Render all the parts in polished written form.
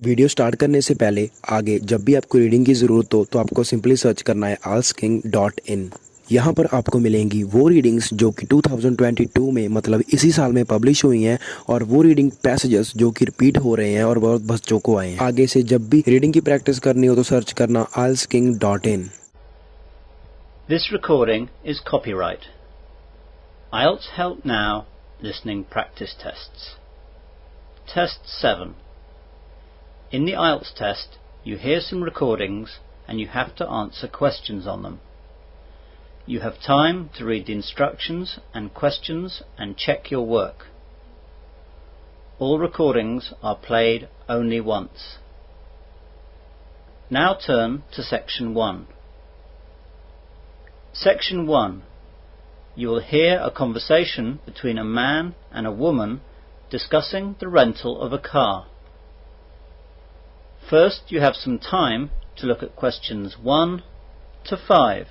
Video start करने से पहले आगे जब भी आपको रीडिंग की ज़रूरत हो तो आपको सिंपली सर्च करना है ieltsking.in। यहाँ पर आपको मिलेंगी वो रीडिंग्स जो कि 2022 में मतलब इसी साल में पब्लिश हुई हैं और वो रीडिंग पैसेजेस जो कि रिपीट हो रहे हैं और बहुत बच्चों को आए हैं। आगे से जब भी रीडिंग की प्रैक्टिस करनी हो तो सर्च करना ieltsking.in। This recording is copyright. IELTS Help Now Listening Practice Tests. Test 7. In the IELTS test, you hear some recordings and you have to answer questions on them. You have time to read the instructions and questions and check your work. All recordings are played only once. Now turn to Section 1. Section 1. You will hear a conversation between a man and a woman discussing the rental of a car. First, you have some time to look at questions 1 to 5.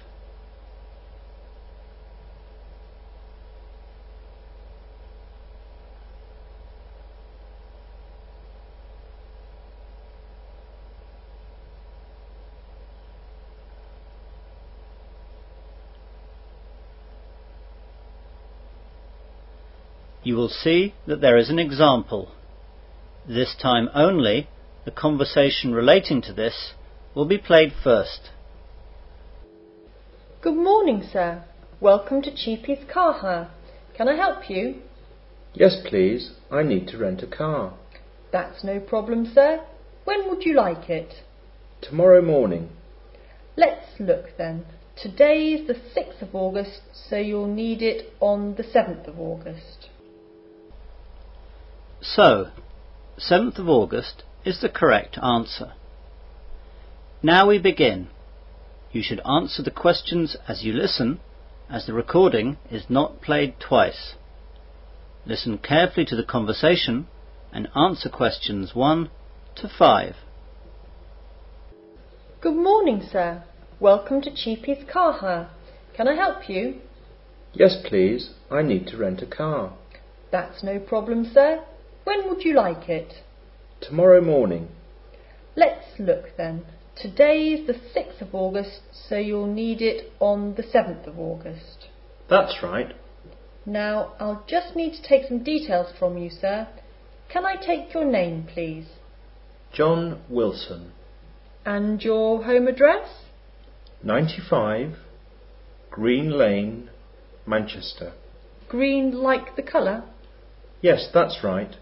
You will see that there is an example. This time only, the conversation relating to this will be played first. Good morning, sir. Welcome to Cheaples car hire. Can I help you? Yes, please. I need to rent a car. That's no problem, sir. When would you like it? Tomorrow morning. Let's look then. Today is the 6th of August, so you'll need it on the 7th of August. So, 7th of August is the correct answer. Now we begin. You should answer the questions as you listen, as the recording is not played twice. Listen carefully to the conversation and answer questions 1 to 5. Good morning, sir. Welcome to Cheaples car hire. Can I help you? Yes, please. I need to rent a car. That's no problem, sir. When would you like it? Tomorrow morning. Let's look then. Today is the 6th of August, so you'll need it on the 7th of August. That's right. Now, I'll just need to take some details from you, sir. Can I take your name, please? John Wilson. And your home address? 95 Green Lane, Manchester. Green like the colour? Yes, that's right.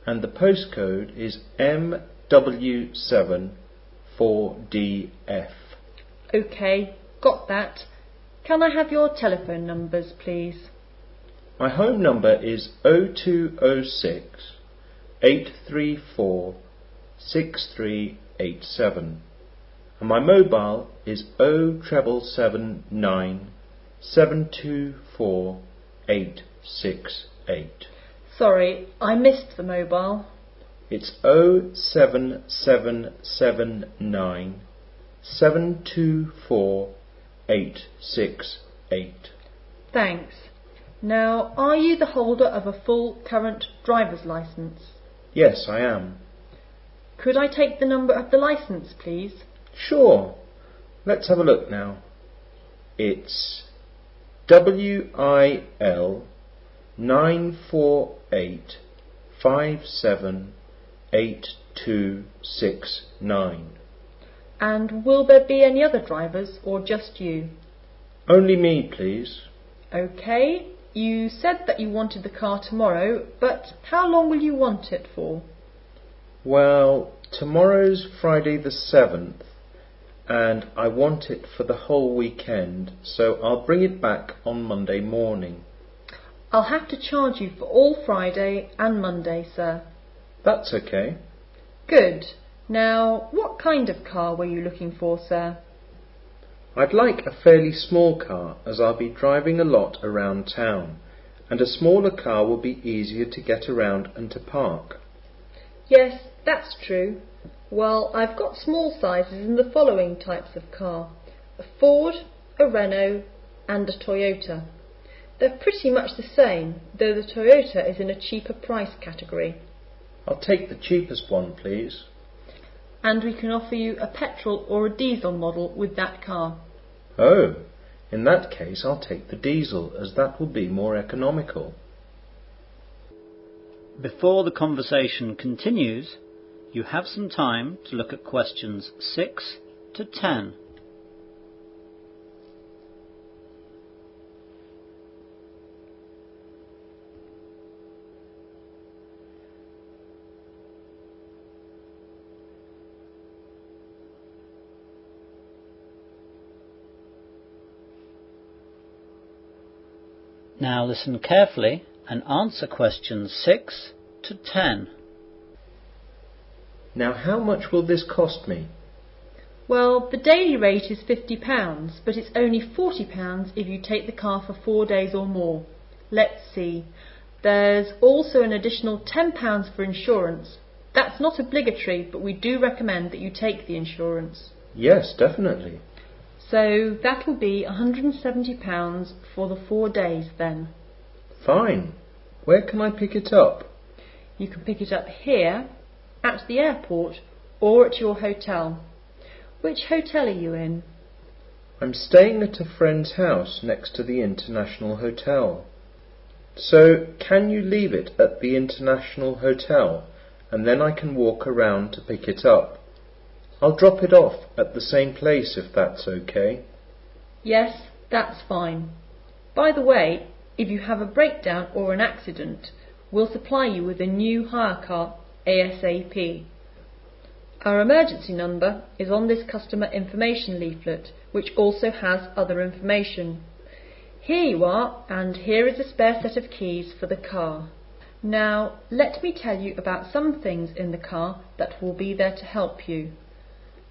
And the postcode is MW7 4DF. OK, got that. Can I have your telephone numbers, please? My home number is 0206 834 6387 and my mobile is 07779 724 868. Sorry, I missed the mobile. It's 07779 724 868. Thanks. Now, are you the holder of a full current driver's licence? Yes, I am. Could I take the number of the licence, please? Sure. Let's have a look now. It's WIL 948578269. And will there be any other drivers or just you? Only me, please. OK. You said that you wanted the car tomorrow, but how long will you want it for? Well, tomorrow's Friday the 7th, and I want it for the whole weekend, so I'll bring it back on Monday morning. I'll have to charge you for all Friday and Monday, sir. That's okay. Good. Now, what kind of car were you looking for, sir? I'd like a fairly small car, as I'll be driving a lot around town, and a smaller car will be easier to get around and to park. Yes, that's true. Well, I've got small sizes in the following types of car: a Ford, a Renault and a Toyota. They're pretty much the same, though the Toyota is in a cheaper price category. I'll take the cheapest one, please. and we can offer you a petrol or a diesel model with that car. Oh, in that case I'll take the diesel, as that will be more economical. Before the conversation continues, you have some time to look at questions 6 to 10. Now listen carefully and answer questions 6 to 10. Now how much will this cost me? Well, the daily rate is £50, but it's only £40 if you take the car for 4 days or more. Let's see. There's also an additional £10 for insurance. That's not obligatory, but we do recommend that you take the insurance. Yes, definitely. So that will be £170 for the 4 days then. Fine. Where can I pick it up? You can pick it up here, at the airport, or at your hotel. Which hotel are you in? I'm staying at a friend's house next to the International Hotel. So can you leave it at the International Hotel, and then I can walk around to pick it up? I'll drop it off at the same place if that's okay. Yes, that's fine. By the way, if you have a breakdown or an accident, we'll supply you with a new hire car ASAP. Our emergency number is on this customer information leaflet, which also has other information. Here you are, and here is a spare set of keys for the car. Now, let me tell you about some things in the car that will be there to help you.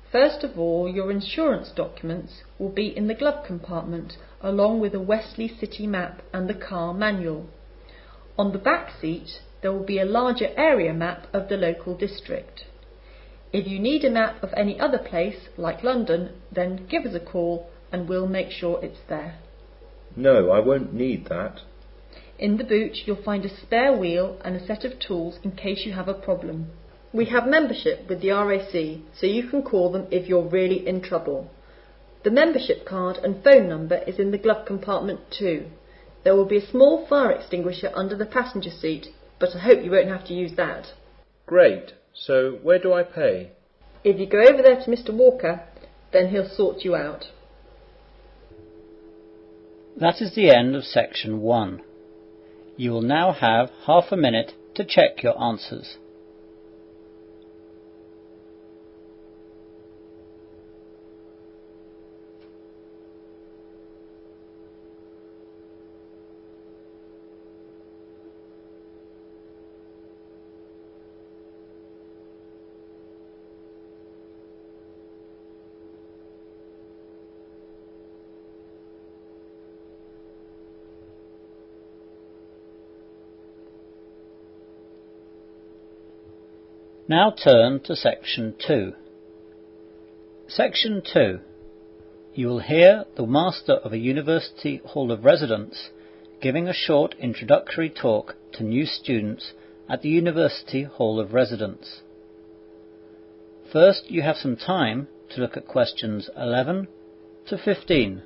First of all, your insurance documents will be in the glove compartment, along with a Wesley City map and the car manual. On the back seat, there will be a larger area map of the local district. If you need a map of any other place, like London, then give us a call and we'll make sure it's there. No, I won't need that. In the boot, you'll find a spare wheel and a set of tools in case you have a problem. We have membership with the RAC, so you can call them if you're really in trouble. The membership card and phone number is in the glove compartment too. There will be a small fire extinguisher under the passenger seat, but I hope you won't have to use that. Great. So where do I pay? If you go over there to Mr. Walker, then he'll sort you out. That is the end of section 1. You will now have half a minute to check your answers. Now turn to Section 2. Section 2. You will hear the Master of a University Hall of Residence giving a short introductory talk to new students at the University Hall of Residence. First, you have some time to look at questions 11 to 15.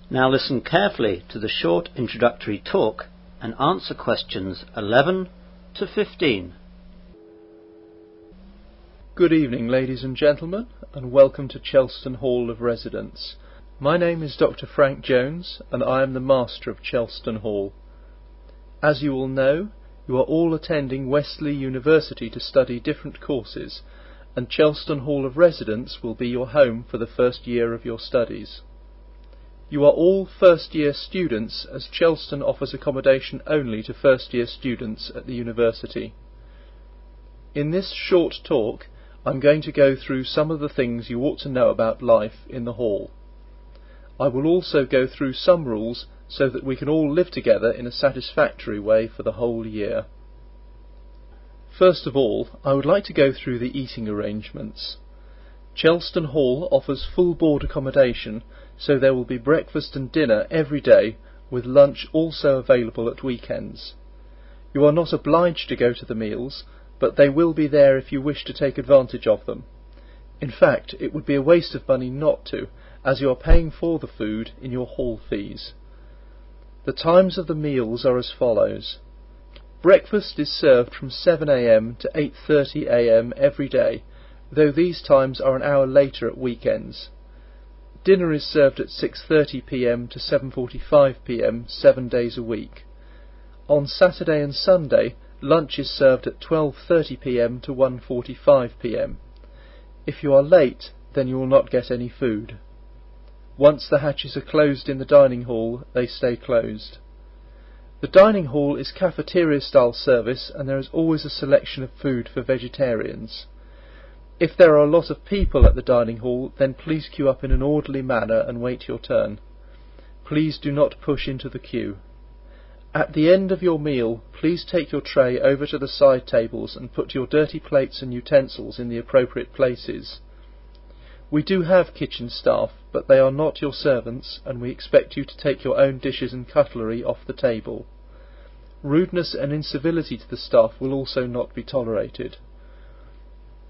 Now listen carefully to the short introductory talk and answer questions 11 to 15. Good evening, ladies and gentlemen, and welcome to Cheaples Hall of Residence. My name is Dr. Frank Jones, and I am the Master of Cheaples Hall. As you all know, you are all attending Wesley University to study different courses, and Cheaples Hall of Residence will be your home for the first year of your studies. You are all first-year students, as Cheaples offers accommodation only to first-year students at the university. In this short talk, I'm going to go through some of the things you ought to know about life in the hall. I will also go through some rules so that we can all live together in a satisfactory way for the whole year. First of all, I would like to go through the eating arrangements. Chelston Hall offers full board accommodation, so there will be breakfast and dinner every day, with lunch also available at weekends. You are not obliged to go to the meals, but they will be there if you wish to take advantage of them. In fact, it would be a waste of money not to, as you are paying for the food in your hall fees. The times of the meals are as follows. Breakfast is served from 7 a.m. to 8:30 a.m. every day, though these times are an hour later at weekends. Dinner is served at 6:30 p.m. to 7:45 p.m. 7 days a week. On Saturday and Sunday, lunch is served at 12:30 p.m. to 1:45 p.m. If you are late, then you will not get any food. Once the hatches are closed in the dining hall, they stay closed. The dining hall is cafeteria-style service, and there is always a selection of food for vegetarians. If there are a lot of people at the dining hall, then please queue up in an orderly manner and wait your turn. Please do not push into the queue. At the end of your meal, please take your tray over to the side tables and put your dirty plates and utensils in the appropriate places. We do have kitchen staff, but they are not your servants, and we expect you to take your own dishes and cutlery off the table. Rudeness and incivility to the staff will also not be tolerated.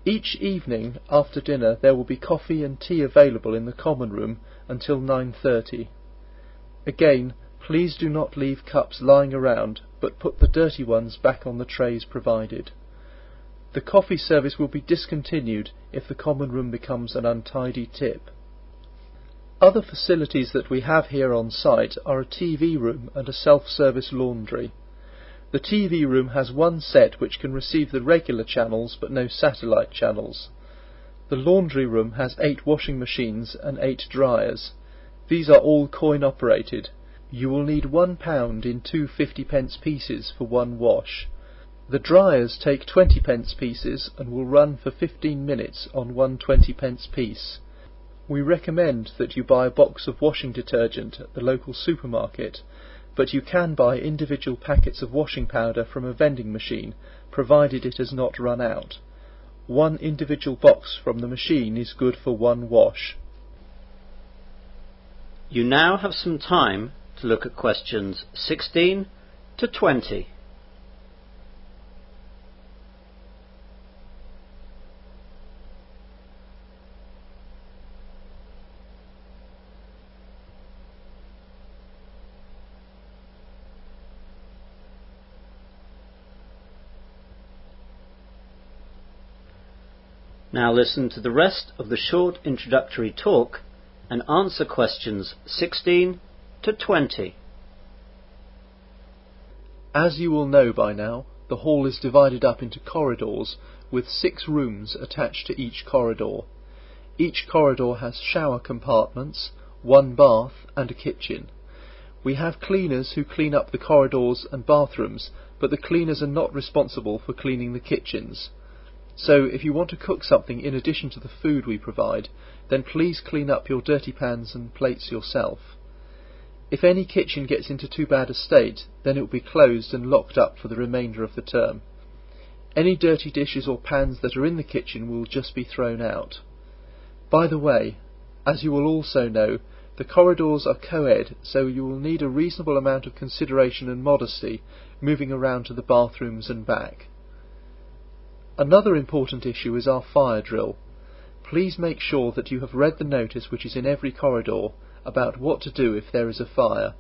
Each evening after dinner there will be coffee and tea available in the common room until 9:30. Again, please do not leave cups lying around, but put the dirty ones back on the trays provided. The coffee service will be discontinued if the common room becomes an untidy tip. Other facilities that we have here on site are a TV room and a self-service laundry. The TV room has one set which can receive the regular channels but no satellite channels. The laundry room has 8 washing machines and 8 dryers. These are all coin operated. You will need £1 in 2 50p pieces for one wash. The dryers take 20p pieces and will run for 15 minutes on one 20p piece. We recommend that you buy a box of washing detergent at the local supermarket, but you can buy individual packets of washing powder from a vending machine, provided it has not run out. One individual box from the machine is good for one wash. You now have some time to look at questions 16 to 20. Now listen to the rest of the short introductory talk and answer questions 16 to 20. As you will know by now, the hall is divided up into corridors with 6 rooms attached to each corridor. Each corridor has shower compartments, 1 bath and a kitchen. We have cleaners who clean up the corridors and bathrooms, but the cleaners are not responsible for cleaning the kitchens. So if you want to cook something in addition to the food we provide, then please clean up your dirty pans and plates yourself. If any kitchen gets into too bad a state, then it will be closed and locked up for the remainder of the term. Any dirty dishes or pans that are in the kitchen will just be thrown out. By the way, as you will also know, the corridors are co-ed, so you will need a reasonable amount of consideration and modesty moving around to the bathrooms and back. Another important issue is our fire drill. Please make sure that you have read the notice which is in every corridor about what to do if there is a fire.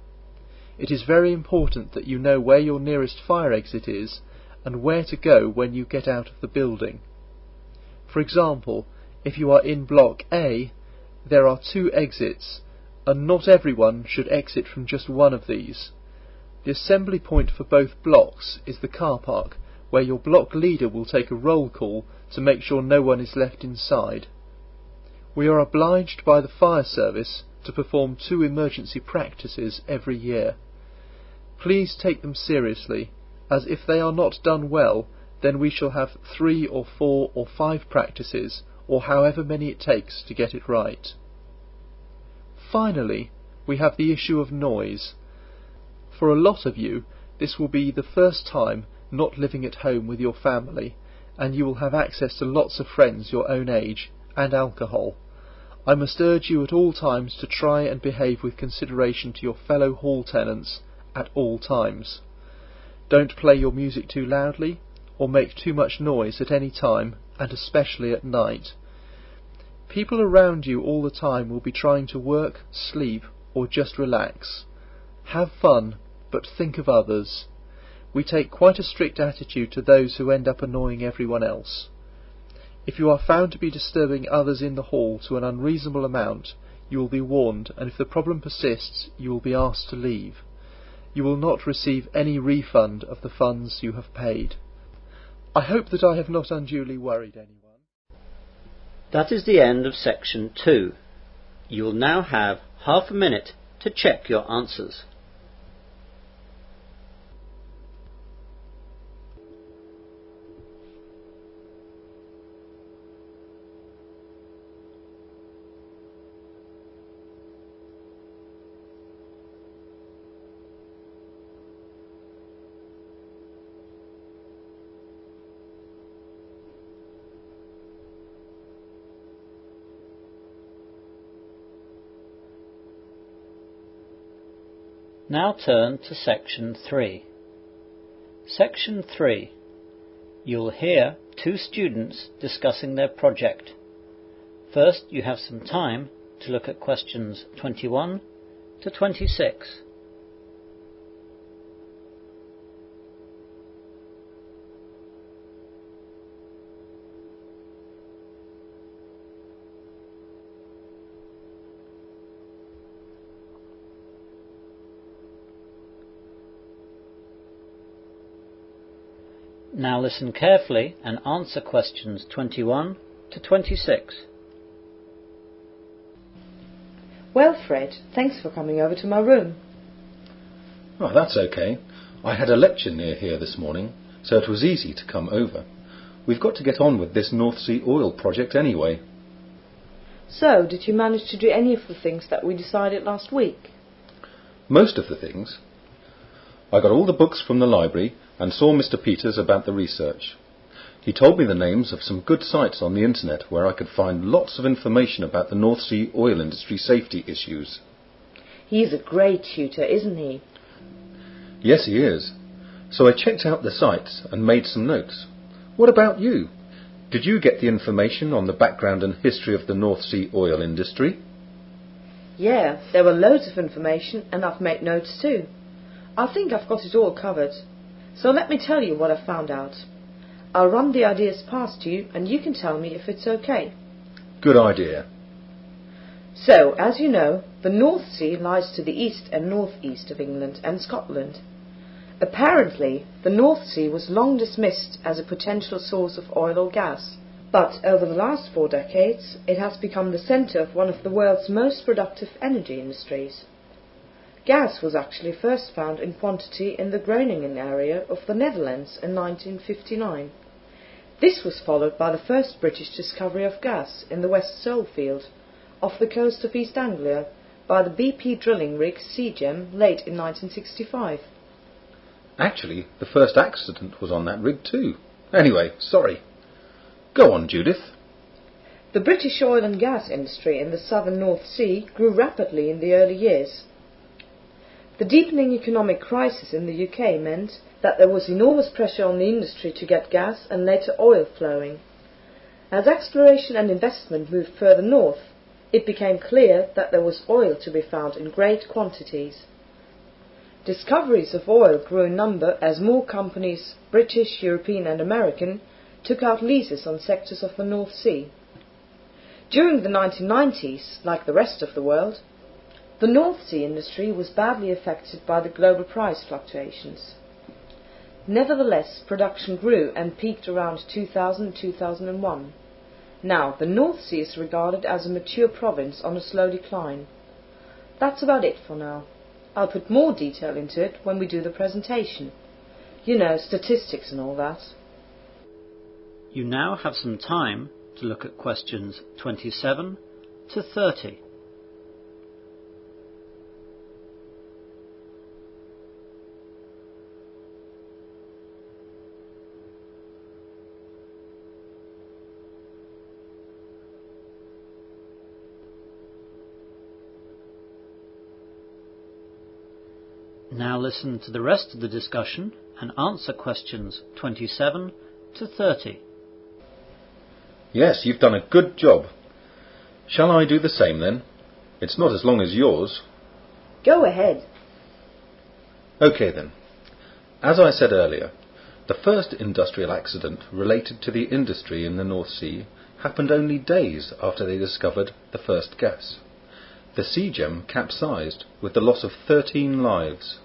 It is very important that you know where your nearest fire exit is and where to go when you get out of the building. For example, if you are in Block A, there are 2 exits, and not everyone should exit from just one of these. The assembly point for both blocks is the car park, where your block leader will take a roll call to make sure no one is left inside. We are obliged by the fire service to perform 2 emergency practices every year. Please take them seriously, as if they are not done well, then we shall have 3 or 4 or 5 practices, or however many it takes to get it right. Finally, we have the issue of noise. For a lot of you, this will be the first time not living at home with your family, and you will have access to lots of friends your own age, and alcohol. I must urge you at all times to try and behave with consideration to your fellow hall tenants at all times. Don't play your music too loudly, or make too much noise at any time, and especially at night. People around you all the time will be trying to work, sleep, or just relax. Have fun, but think of others. We take quite a strict attitude to those who end up annoying everyone else. If you are found to be disturbing others in the hall to an unreasonable amount, you will be warned, and if the problem persists, you will be asked to leave. You will not receive any refund of the funds you have paid. I hope that I have not unduly worried anyone. That is the end of section 2. You will now have half a minute to check your answers. Now turn to section 3. Section 3. You'll hear two students discussing their project. First, you have some time to look at questions 21 to 26. Now listen carefully and answer questions 21 to 26. Well, Fred, thanks for coming over to my room. Oh, that's okay. I had a lecture near here this morning, so it was easy to come over. We've got to get on with this North Sea oil project anyway. So, did you manage to do any of the things that we decided last week? Most of the things. I got all the books from the library and saw Mr. Peters about the research. He told me the names of some good sites on the internet where I could find lots of information about the North Sea oil industry safety issues. He's a great tutor, isn't he? Yes, he is. So I checked out the sites and made some notes. What about you? Did you get the information on the background and history of the North Sea oil industry? Yeah, there were loads of information and I've made notes too. I think I've got it all covered. So let me tell you what I found out. I'll run the ideas past you and you can tell me if it's okay. Good idea. So, as you know, the North Sea lies to the east and northeast of England and Scotland. Apparently, the North Sea was long dismissed as a potential source of oil or gas, but over the last 4 decades, it has become the centre of one of the world's most productive energy industries. Gas was actually first found in quantity in the Groningen area of the Netherlands in 1959. This was followed by the first British discovery of gas in the West Sole field, off the coast of East Anglia, by the BP drilling rig Seagem late in 1965. Actually, the first accident was on that rig too. Anyway, sorry. Go on, Judith. The British oil and gas industry in the southern North Sea grew rapidly in the early years. The deepening economic crisis in the UK meant that there was enormous pressure on the industry to get gas and later oil flowing. As exploration and investment moved further north, it became clear that there was oil to be found in great quantities. Discoveries of oil grew in number as more companies, British, European and American, took out leases on sectors of the North Sea. During the 1990s, like the rest of the world, the North Sea industry was badly affected by the global price fluctuations. Nevertheless, production grew and peaked around 2000-2001. Now, the North Sea is regarded as a mature province on a slow decline. That's about it for now. I'll put more detail into it when we do the presentation. You know, statistics and all that. You now have some time to look at questions 27 to 30. Now listen to the rest of the discussion and answer questions 27 to 30. Yes, you've done a good job. Shall I do the same then? It's not as long as yours. Go ahead. OK then. As I said earlier, the first industrial accident related to the industry in the North Sea happened only days after they discovered the first gas. The Sea Gem capsized with the loss of 13 lives.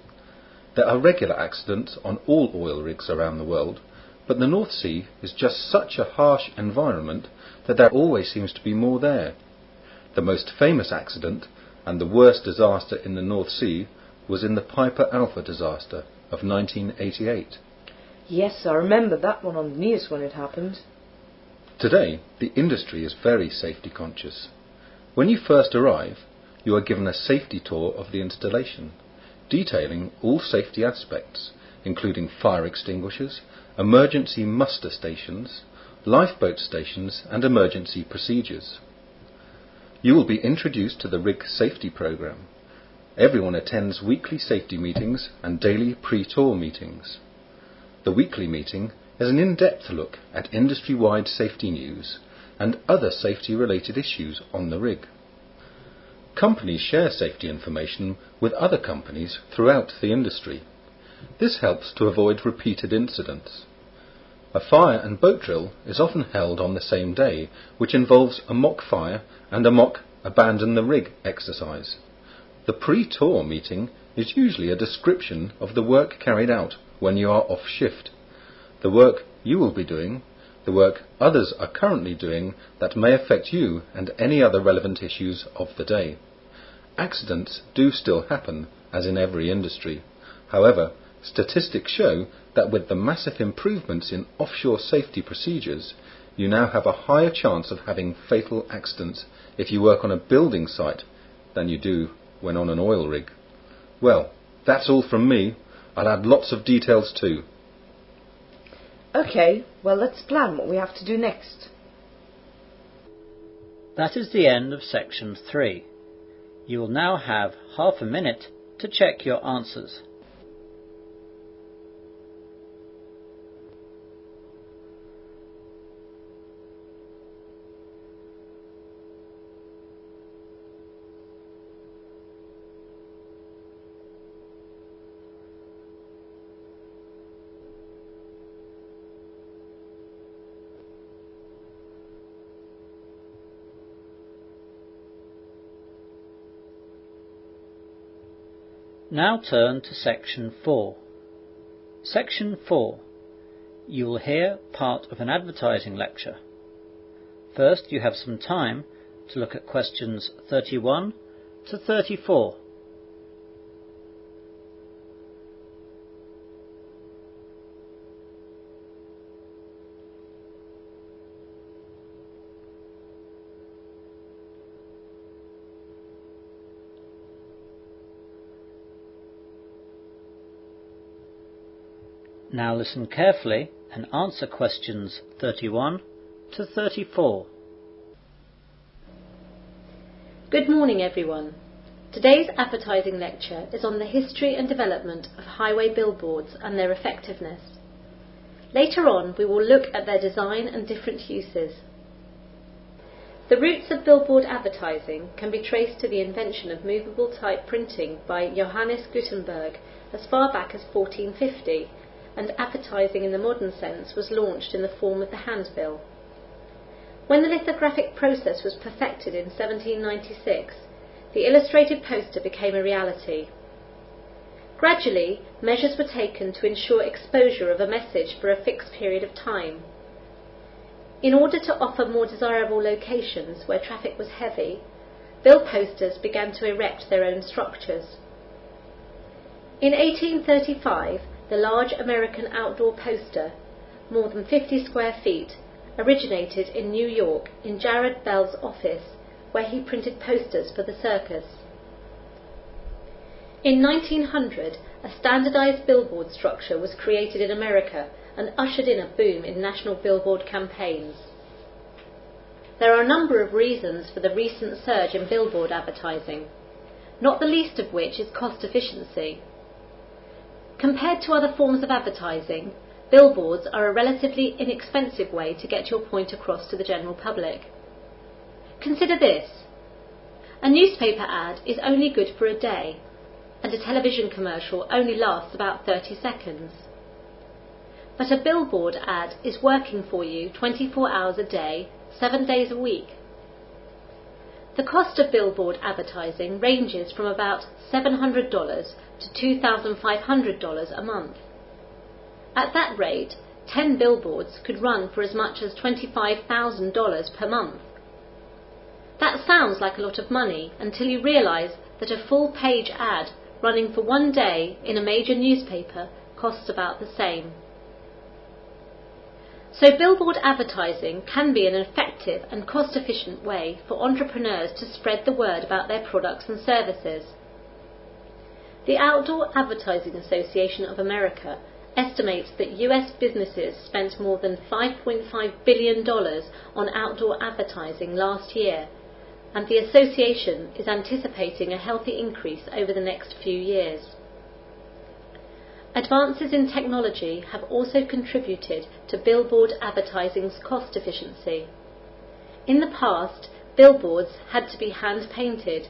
There are regular accidents on all oil rigs around the world, but the North Sea is just such a harsh environment that there always seems to be more there. The most famous accident and the worst disaster in the North Sea was in the Piper Alpha disaster of 1988. Yes, I remember that one on the news when it happened. Today, the industry is very safety conscious. When you first arrive, you are given a safety tour of the installation, detailing all safety aspects, including fire extinguishers, emergency muster stations, lifeboat stations and emergency procedures. You will be introduced to the rig safety program. Everyone attends weekly safety meetings and daily pre-tour meetings. The weekly meeting is an in-depth look at industry-wide safety news and other safety-related issues on the rig. Companies share safety information with other companies throughout the industry. This helps to avoid repeated incidents. A fire and boat drill is often held on the same day, which involves a mock fire and a mock abandon the rig exercise. The pre-tour meeting is usually a description of the work carried out when you are off shift, the work you will be doing, the work others are currently doing that may affect you and any other relevant issues of the day. Accidents do still happen, as in every industry. However, statistics show that with the massive improvements in offshore safety procedures, you now have a higher chance of having fatal accidents if you work on a building site than you do when on an oil rig. Well, that's all from me. I'll add lots of details too. OK, well, let's plan what we have to do next. That is the end of section 3. You will now have half a minute to check your answers. Now turn to section 4. Section 4. You will hear part of an advertising lecture. First, you have some time to look at questions 31 to 34. Now listen carefully and answer questions 31 to 34. Good morning, everyone. Today's advertising lecture is on the history and development of highway billboards and their effectiveness. Later on, we will look at their design and different uses. The roots of billboard advertising can be traced to the invention of movable type printing by Johannes Gutenberg as far back as 1450, and advertising in the modern sense was launched in the form of the handbill. When the lithographic process was perfected in 1796, the illustrated poster became a reality. Gradually, measures were taken to ensure exposure of a message for a fixed period of time. In order to offer more desirable locations where traffic was heavy, bill posters began to erect their own structures. In 1835, the large American outdoor poster, more than 50 square feet, originated in New York in Jared Bell's office, where he printed posters for the circus. In 1900, a standardized billboard structure was created in America and ushered in a boom in national billboard campaigns. There are a number of reasons for the recent surge in billboard advertising, not the least of which is cost efficiency. Compared to other forms of advertising, billboards are a relatively inexpensive way to get your point across to the general public. Consider this. A newspaper ad is only good for a day, and a television commercial only lasts about 30 seconds. But a billboard ad is working for you 24 hours a day, 7 days a week. The cost of billboard advertising ranges from about $700 to $2,500 a month. At that rate, 10 billboards could run for as much as $25,000 per month. That sounds like a lot of money until you realise that a full-page ad running for 1 day in a major newspaper costs about the same. So billboard advertising can be an effective and cost-efficient way for entrepreneurs to spread the word about their products and services. The Outdoor Advertising Association of America estimates that US businesses spent more than $5.5 billion on outdoor advertising last year, and the association is anticipating a healthy increase over the next few years. Advances in technology have also contributed to billboard advertising's cost efficiency. In the past, billboards had to be hand-painted,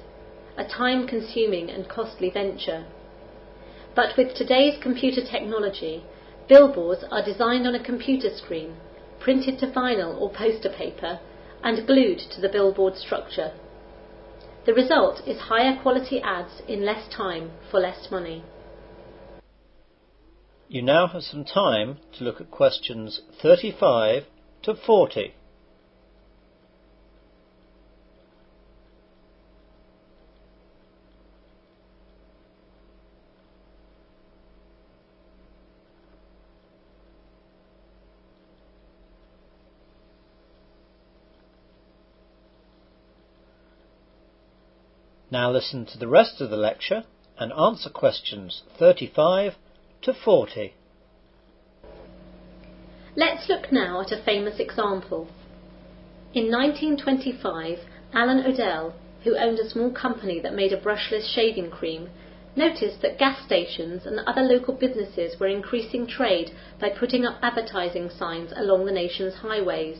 a time-consuming and costly venture. But with today's computer technology, billboards are designed on a computer screen, printed to vinyl or poster paper, and glued to the billboard structure. The result is higher quality ads in less time for less money. You now have some time to look at questions 35 to 40. Now listen to the rest of the lecture and answer questions 35 to 40. Let's look now at a famous example. In 1925, Alan Odell, who owned a small company that made a brushless shaving cream, noticed that gas stations and other local businesses were increasing trade by putting up advertising signs along the nation's highways.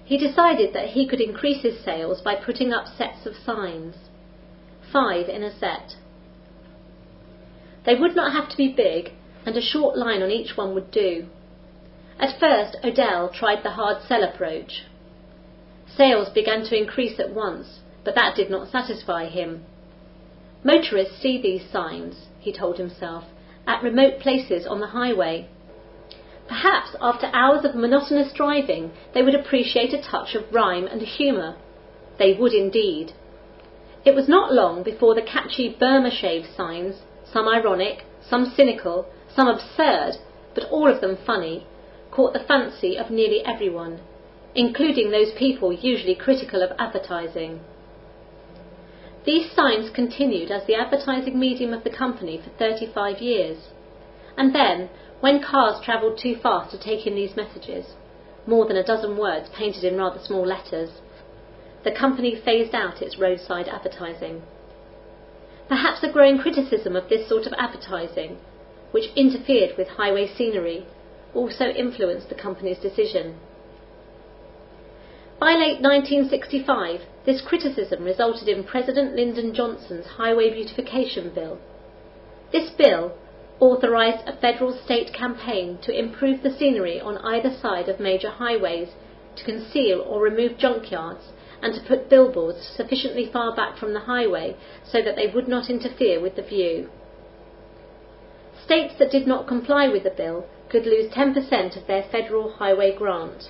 He decided that he could increase his sales by putting up sets of signs, 5 in a set. They would not have to be big, and a short line on each one would do. At first, Odell tried the hard sell approach. Sales began to increase at once, but that did not satisfy him. Motorists see these signs, he told himself, at remote places on the highway. Perhaps after hours of monotonous driving, they would appreciate a touch of rhyme and humour. They would indeed. It was not long before the catchy Burma shave signs, some ironic, some cynical, some absurd, but all of them funny, caught the fancy of nearly everyone, including those people usually critical of advertising. These signs continued as the advertising medium of the company for 35 years, and then, when cars travelled too fast to take in these messages, more than a dozen words painted in rather small letters, the company phased out its roadside advertising. Perhaps a growing criticism of this sort of advertising, which interfered with highway scenery, also influenced the company's decision. By late 1965, this criticism resulted in President Lyndon Johnson's Highway Beautification Bill. This bill authorised a federal-state campaign to improve the scenery on either side of major highways, to conceal or remove junkyards, and to put billboards sufficiently far back from the highway so that they would not interfere with the view. States that did not comply with the bill could lose 10% of their federal highway grant.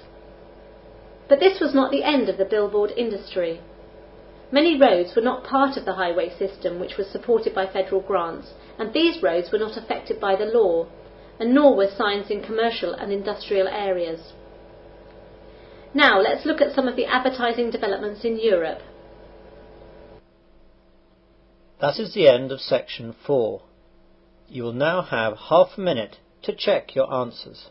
But this was not the end of the billboard industry. Many roads were not part of the highway system which was supported by federal grants, and these roads were not affected by the law, and nor were signs in commercial and industrial areas. Now let's look at some of the advertising developments in Europe. That is the end of section 4. You will now have half a minute to check your answers.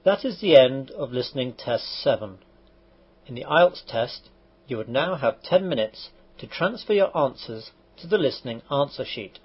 That is the end of listening test 7. In the IELTS test, you would now have 10 minutes to transfer your answers to the listening answer sheet.